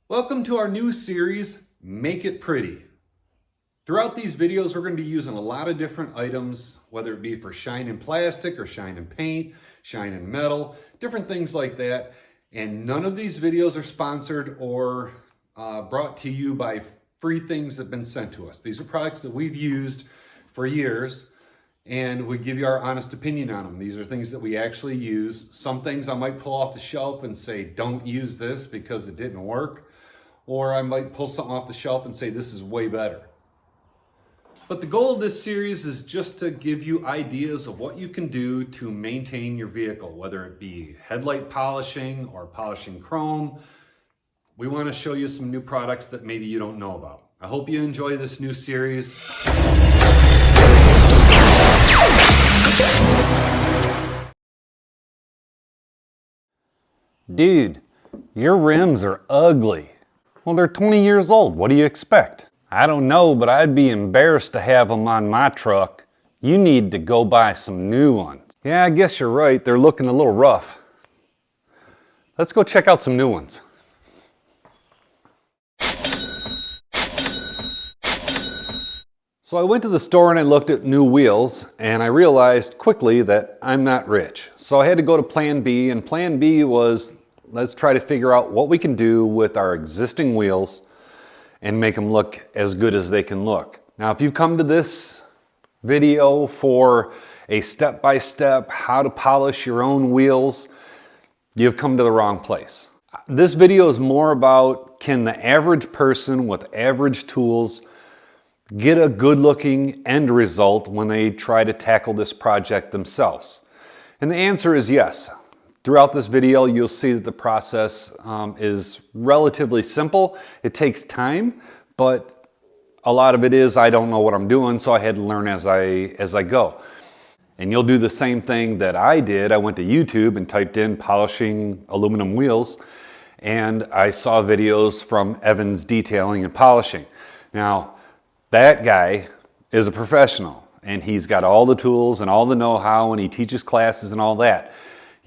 Welcome to our new series, Make It Pretty. Throughout these videos, we're going to be using a lot of different items, whether it be for shine in plastic or shine in paint, shine in metal, different things like that. And none of these videos are sponsored or brought to you by free things that have been sent to us. These are products that we've used for years, and we give you our honest opinion on them. These are things that we actually use. Some things I might pull off the shelf and say, don't use this because it didn't work. Or I might pull something off the shelf and say, this is way better. But the goal of this series is just to give you ideas of what you can do to maintain your vehicle, whether it be headlight polishing or polishing chrome. We want to show you some new products that maybe you don't know about. I hope you enjoy this new series. Dude, your rims are ugly. Well, they're 20 years old. What do you expect? I don't know, but I'd be embarrassed to have them on my truck. You need to go buy some new ones. Yeah, I guess you're right. They're looking a little rough. Let's go check out some new ones. So I went to the store and I looked at new wheels, and I realized quickly that I'm not rich. So I had to go to Plan B, and Plan B was, let's try to figure out what we can do with our existing wheels and make them look as good as they can look. Now, if you've come to this video for a step-by-step how to polish your own wheels, you've come to the wrong place. This video is more about, can the average person with average tools get a good-looking end result when they try to tackle this project themselves? And the answer is yes. Throughout this video, you'll see that the process is relatively simple. It takes time, but a lot of it is I don't know what I'm doing, so I had to learn as I go. And you'll do the same thing that I did. I went to YouTube and typed in polishing aluminum wheels, and I saw videos from Evans Detailing and Polishing. Now, that guy is a professional, and he's got all the tools and all the know-how, and he teaches classes and all that.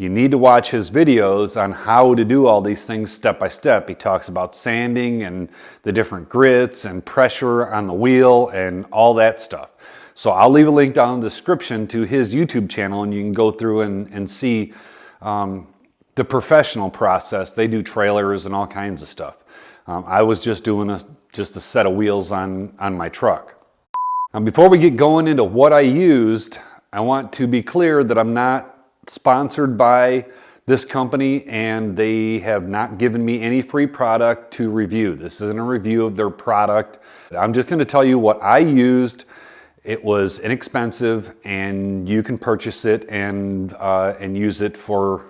You need to watch his videos on how to do all these things step by step. He talks about sanding and the different grits and pressure on the wheel and all that stuff. So I'll leave a link down in the description to his YouTube channel, and you can go through and see the professional process. They do trailers and all kinds of stuff. I was just doing just a set of wheels on my truck. Now, before we get going into what I used, I want to be clear that I'm not sponsored by this company, and they have not given me any free product to review. This isn't a review of their product. I'm just going to tell you what I used. It was inexpensive, and you can purchase it and use it for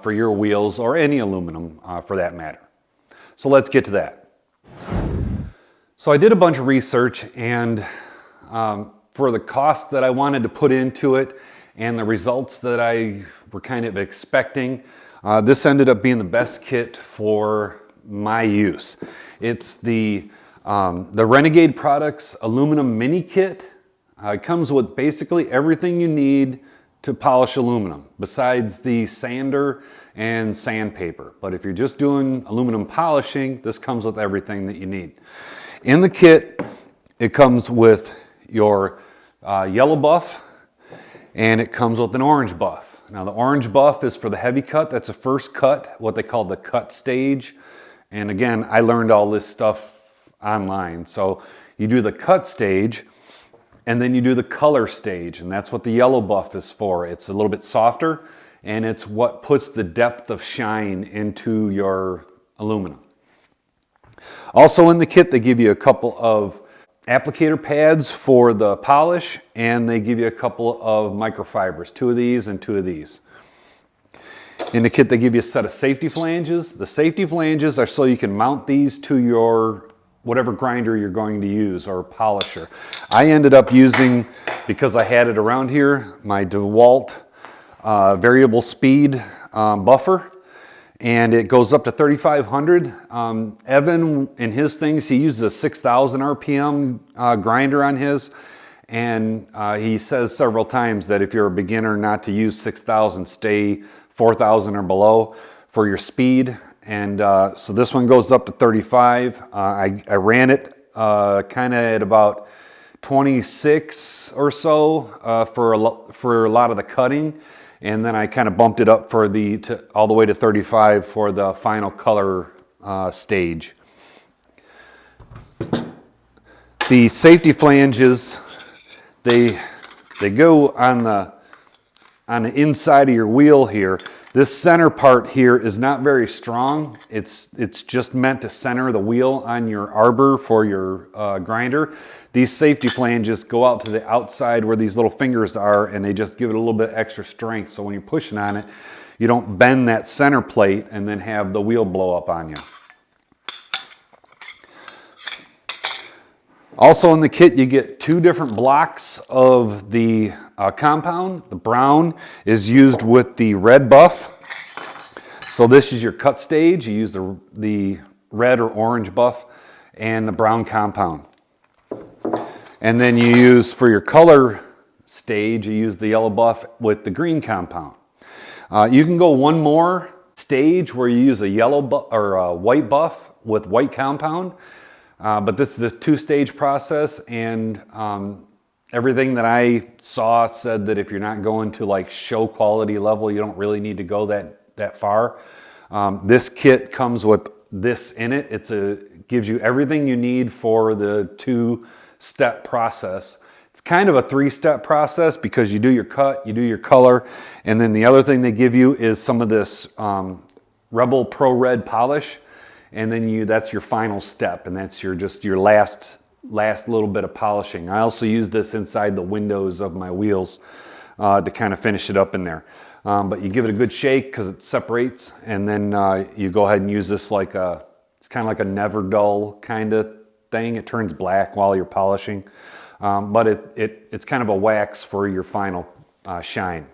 your wheels or any aluminum for that matter. So let's get to that. So I did a bunch of research, and for the cost that I wanted to put into it and the results that I were kind of expecting, this ended up being the best kit for my use. It's the Renegade Products Aluminum Mini Kit. It comes with basically everything you need to polish aluminum, besides the sander and sandpaper. But if you're just doing aluminum polishing, this comes with everything that you need. In the kit, it comes with your yellow buff, and it comes with an orange buff. Now, the orange buff is for the heavy cut. That's the first cut, what they call the cut stage. And again, I learned all this stuff online. So you do the cut stage, and then you do the color stage, and that's what the yellow buff is for. It's a little bit softer, and it's what puts the depth of shine into your aluminum. Also in the kit, they give you a couple of applicator pads for the polish, and they give you a couple of microfibers, 2 of these and 2 of these. In the kit, they give you a set of safety flanges. The safety flanges are so you can mount these to your whatever grinder you're going to use or polisher. I ended up using, because I had it around here, my DeWalt variable speed buffer, and it goes up to 3,500. Evan, in his things, he uses a 6,000 RPM grinder on his, and he says several times that if you're a beginner, not to use 6,000, stay 4,000 or below for your speed. And so this one goes up to 35. I ran it kind of at about 26 or so for a lot of the cutting, and then I kind of bumped it up for all the way to 35 for the final color stage. The safety flanges, they go on the inside of your wheel here. This center part here is not very strong. It's just meant to center the wheel on your arbor for your grinder. These safety flanges go out to the outside where these little fingers are, and they just give it a little bit extra strength. So when you're pushing on it, you don't bend that center plate and then have the wheel blow up on you. Also in the kit, you get 2 different blocks of the compound. The brown is used with the red buff. So this is your cut stage. You use the red or orange buff and the brown compound. And then you use, for your color stage, you use the yellow buff with the green compound. You can go one more stage where you use a yellow buff or a white buff with white compound. But this is a 2-stage process, and everything that I saw said that if you're not going to like show quality level, you don't really need to go that far. This kit comes with this in it. It gives you everything you need for the 2-step process. It's kind of a 3-step process because you do your cut, you do your color, and then the other thing they give you is some of this Rebel Pro Red polish. And then that's your final step, and that's just your last little bit of polishing. I also use this inside the windows of my wheels to kind of finish it up in there. But you give it a good shake because it separates, and then you go ahead and use this it's kind of like a never dull kind of thing. It turns black while you're polishing, but it's kind of a wax for your final shine.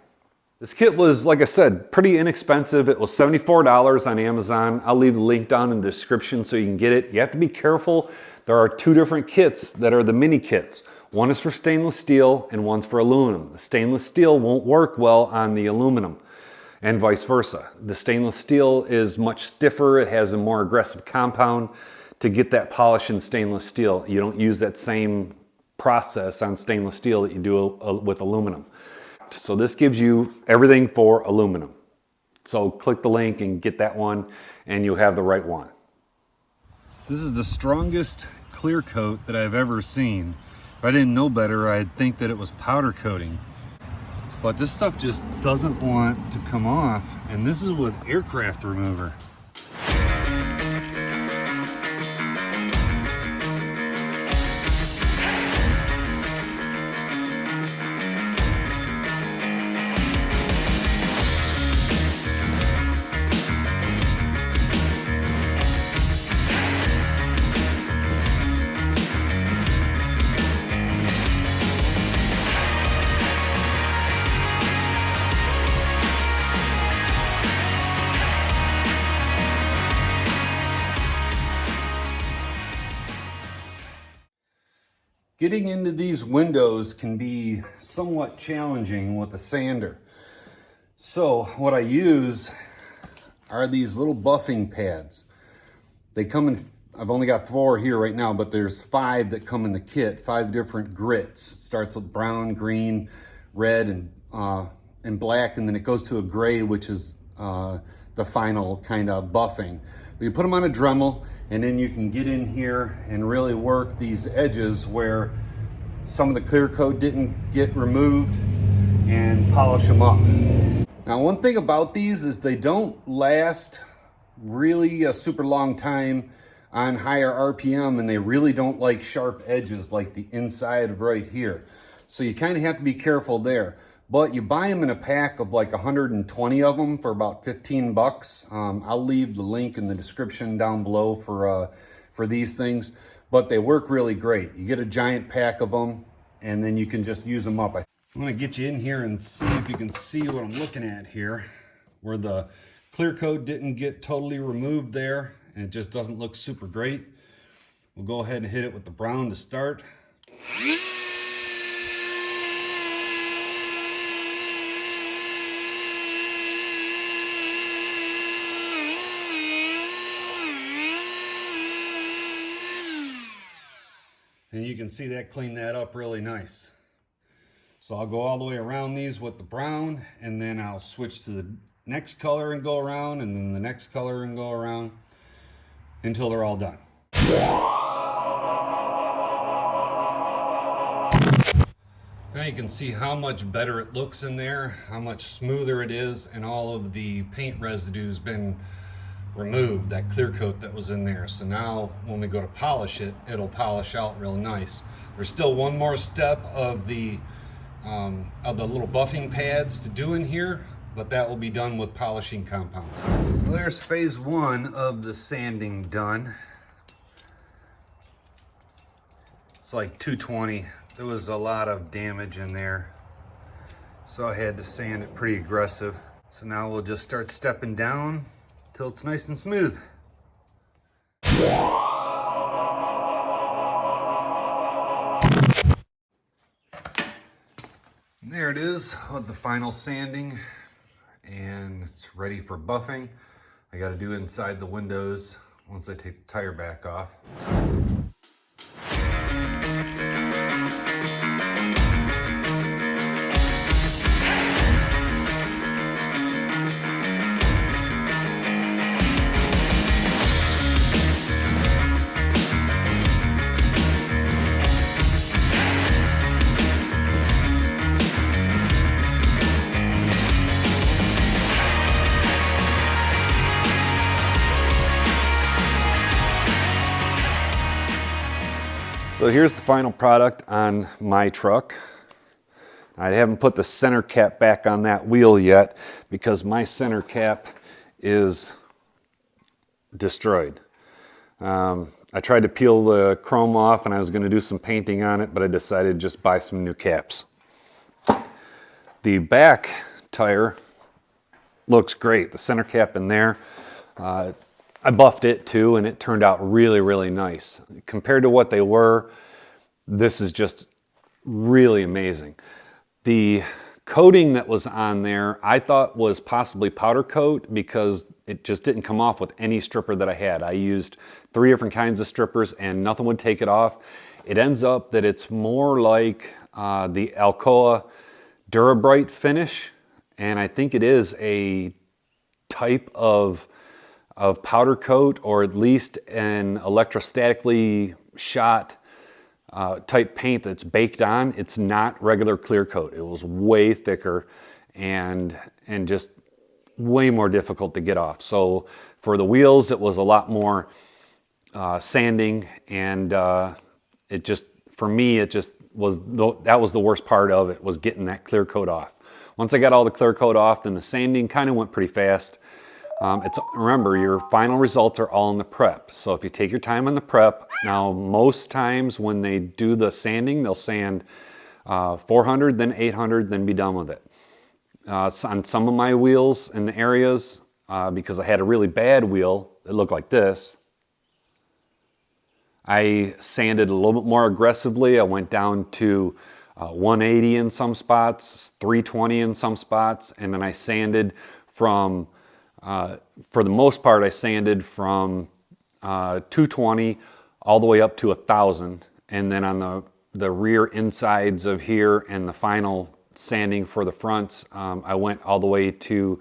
This kit was, like I said, pretty inexpensive. It was $74 on Amazon. I'll leave the link down in the description so you can get it. You have to be careful. There are 2 different kits that are the mini kits. One is for stainless steel and one's for aluminum. The stainless steel won't work well on the aluminum and vice versa. The stainless steel is much stiffer. It has a more aggressive compound to get that polish in stainless steel. You don't use that same process on stainless steel that you do with aluminum. So this gives you everything for aluminum. So click the link and get that one, and you'll have the right one. This is the strongest clear coat that I've ever seen. If I didn't know better, I'd think that it was powder coating. But this stuff just doesn't want to come off, and this is with aircraft remover. Getting into these windows can be somewhat challenging with a sander. So what I use are these little buffing pads. They come in, I've only got 4 here right now, but there's 5 that come in the kit, 5 different grits. It starts with brown, green, red, and black, and then it goes to a gray, which is the final kind of buffing. You put them on a Dremel, and then you can get in here and really work these edges where some of the clear coat didn't get removed and polish them up. Now, one thing about these is they don't last really a super long time on higher RPM, and they really don't like sharp edges like the inside of right here. So you kind of have to be careful there. But you buy them in a pack of like 120 of them for about 15 bucks. I'll leave the link in the description down below for these things, but they work really great. You get a giant pack of them, and then you can just use them up. I'm gonna get you in here and see if you can see what I'm looking at here, where the clear coat didn't get totally removed there, and it just doesn't look super great. We'll go ahead and hit it with the brown to start. And you can see that cleaned that up really nice. So I'll go all the way around these with the brown, and then I'll switch to the next color and go around, and then the next color and go around until they're all done. Now you can see how much better it looks in there, how much smoother it is, and all of the paint residue has been removed, that clear coat that was in there. So now when we go to polish it, it'll polish out real nice. There's still one more step of the little buffing pads to do in here, but that will be done with polishing compounds. Well, there's phase one of the sanding done. It's like 220. There was a lot of damage in there, so I had to sand it pretty aggressive. So now we'll just start stepping down till it's nice and smooth. And there it is with the final sanding, and it's ready for buffing. I got to do inside the windows once I take the tire back off. So here's the final product on my truck. I haven't put the center cap back on that wheel yet because my center cap is destroyed. I tried to peel the chrome off and I was going to do some painting on it, but I decided to just buy some new caps. The back tire looks great. The center cap in there. I buffed it too, and it turned out really, really nice. Compared to what they were, this is just really amazing. The coating that was on there, I thought was possibly powder coat because it just didn't come off with any stripper that I had. I used 3 different kinds of strippers and nothing would take it off. It ends up that it's more like the Alcoa Durabright finish, and I think it is a type of powder coat, or at least an electrostatically shot type paint that's baked on. It's not regular clear coat. It was way thicker and just way more difficult to get off. So for the wheels, it was a lot more sanding, and it just, for me, it just was, that was the worst part of it, was getting that clear coat off. Once I got all the clear coat off, then the sanding kind of went pretty fast. Remember, your final results are all in the prep. So if you take your time on the prep, now most times when they do the sanding, they'll sand 400, then 800, then be done with it. On some of my wheels in the areas, because I had a really bad wheel that looked like this, I sanded a little bit more aggressively. I went down to 180 in some spots, 320 in some spots, and then I sanded from for the most part, I sanded from 220 all the way up to 1,000. And then on the rear insides of here and the final sanding for the fronts, I went all the way to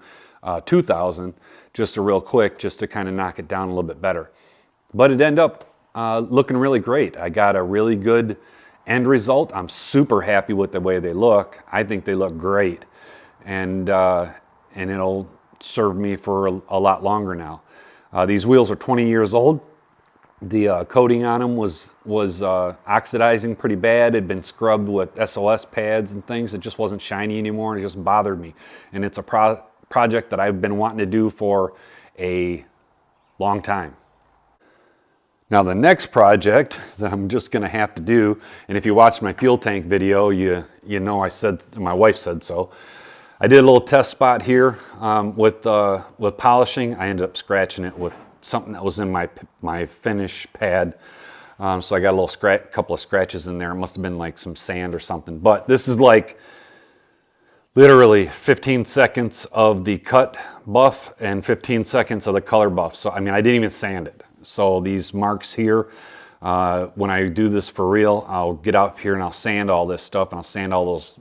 2,000, just real quick, just to kind of knock it down a little bit better. But it ended up looking really great. I got a really good end result. I'm super happy with the way they look. I think they look great. And it'll served me for a lot longer now. These wheels are 20 years old. The coating on them was oxidizing pretty bad. It had been scrubbed with SOS pads and things. It just wasn't shiny anymore, and it just bothered me. And it's a project that I've been wanting to do for a long time. Now the next project that I'm just going to have to do, and if you watched my fuel tank video, you know I said, my wife said so. I did a little test spot here with polishing. I ended up scratching it with something that was in my finish pad. So I got a little couple of scratches in there. It must have been like some sand or something. But this is like literally 15 seconds of the cut buff and 15 seconds of the color buff. So I mean, I didn't even sand it. So these marks here, When I do this for real, I'll get out here and I'll sand all this stuff, and I'll sand all those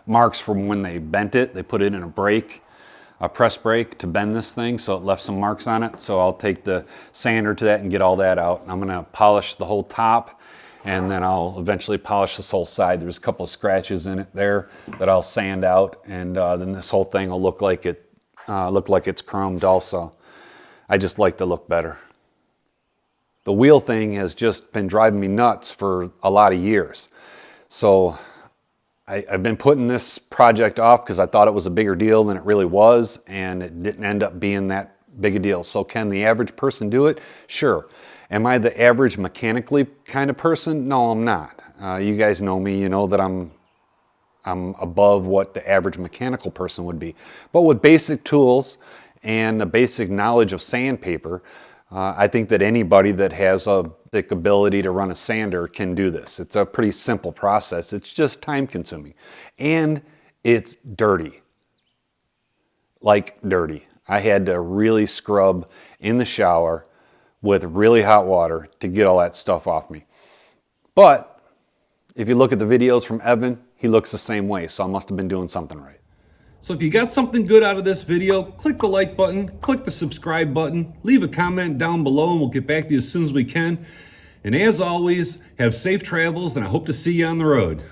marks from when they bent it. They put it in a press brake to bend this thing, so it left some marks on it. So I'll take the sander to that and get all that out. I'm gonna polish the whole top, and then I'll eventually polish this whole side. There's a couple of scratches in it there that I'll sand out, and then this whole thing will look like it's chromed also. I just like the look better. The wheel thing has just been driving me nuts for a lot of years. So I've been putting this project off because I thought it was a bigger deal than it really was, and it didn't end up being that big a deal. So can the average person do it? Sure. Am I the average mechanically kind of person? No, I'm not. You guys know me, you know that I'm above what the average mechanical person would be. But with basic tools and the basic knowledge of sandpaper, I think that anybody that has a basic ability to run a sander can do this. It's a pretty simple process. It's just time consuming. And it's dirty. Like dirty. I had to really scrub in the shower with really hot water to get all that stuff off me. But if you look at the videos from Evan, he looks the same way, so I must have been doing something right. So if you got something good out of this video, click the like button, click the subscribe button, leave a comment down below, and we'll get back to you as soon as we can. And as always, have safe travels, and I hope to see you on the road.